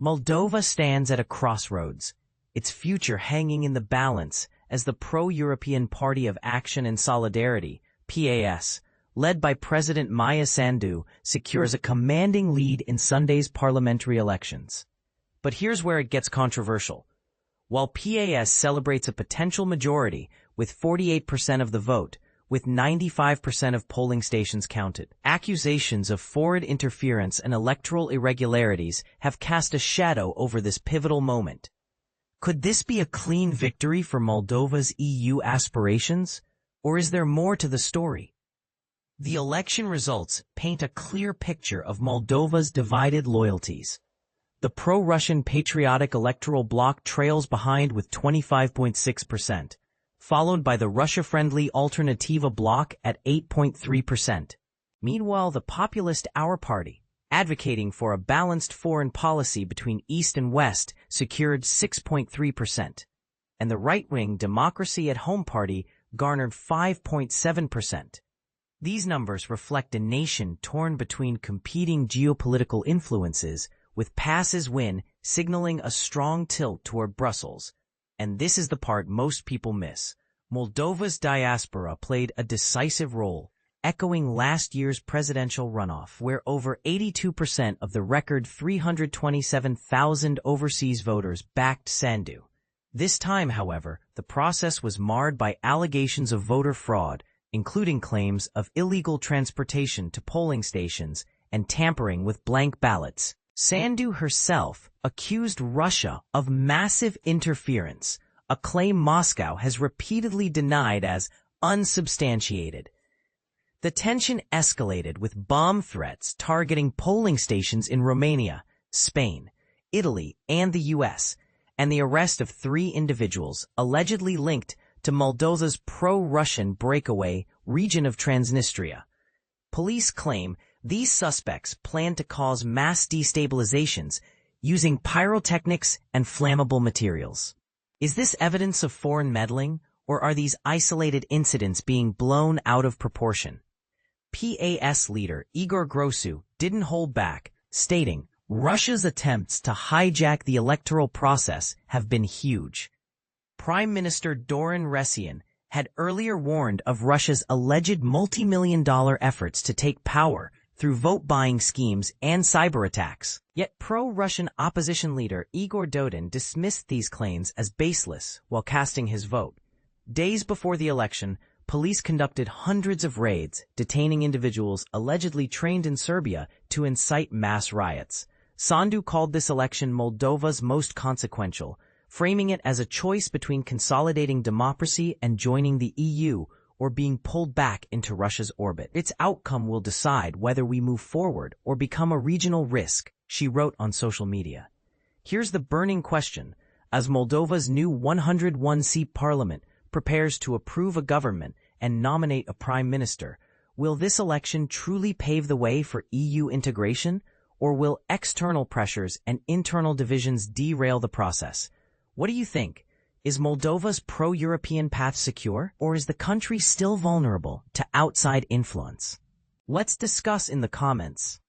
Moldova stands at a crossroads, its future hanging in the balance as the pro-European Party of Action and Solidarity, PAS, led by President Maia Sandu, secures a commanding lead in Sunday's parliamentary elections. But here's where it gets controversial. While PAS celebrates a potential majority with 48% of the vote, with 95% of polling stations counted, accusations of foreign interference and electoral irregularities have cast a shadow over this pivotal moment. Could this be a clean victory for Moldova's EU aspirations, or is there more to the story? The election results paint a clear picture of Moldova's divided loyalties. The pro-Russian Patriotic Electoral Bloc trails behind with 25.6%, followed by the Russia-friendly Alternativa Bloc at 8.3%. Meanwhile, the populist Our Party, advocating for a balanced foreign policy between East and West, secured 6.3%, and the right-wing Democracy at Home Party garnered 5.7%. These numbers reflect a nation torn between competing geopolitical influences, with PAS's win signaling a strong tilt toward Brussels. And this is the part most people miss. Moldova's diaspora played a decisive role, echoing last year's presidential runoff, where over 82% of the record 327,000 overseas voters backed Sandu. This time, however, the process was marred by allegations of voter fraud, including claims of illegal transportation to polling stations and tampering with blank ballots. Sandu herself accused Russia of massive interference, a claim Moscow has repeatedly denied as unsubstantiated. The tension escalated with bomb threats targeting polling stations in Romania, Spain, Italy, and the U.S., and the arrest of 3 individuals allegedly linked to Moldova's pro-Russian breakaway region of Transnistria. Police claim these suspects plan to cause mass destabilizations using pyrotechnics and flammable materials. Is this evidence of foreign meddling, or are these isolated incidents being blown out of proportion? PAS leader Igor Grosu didn't hold back, stating, "Russia's attempts to hijack the electoral process have been huge." Prime Minister Doran Resian had earlier warned of Russia's alleged multi-million-dollar efforts to take power through vote-buying schemes and cyber attacks. Yet pro-Russian opposition leader Igor Dodon dismissed these claims as baseless while casting his vote. Days before the election, police conducted hundreds of raids, detaining individuals allegedly trained in Serbia to incite mass riots. Sandu called this election Moldova's most consequential, framing it as a choice between consolidating democracy and joining the EU, or being pulled back into Russia's orbit. Its outcome will decide whether we move forward or become a regional risk, she wrote on social media. Here's the burning question. As Moldova's new 101-seat parliament prepares to approve a government and nominate a prime minister, will this election truly pave the way for EU integration, or will external pressures and internal divisions derail the process? What do you think? Is Moldova's pro-European path secure, or is the country still vulnerable to outside influence? Let's discuss in the comments.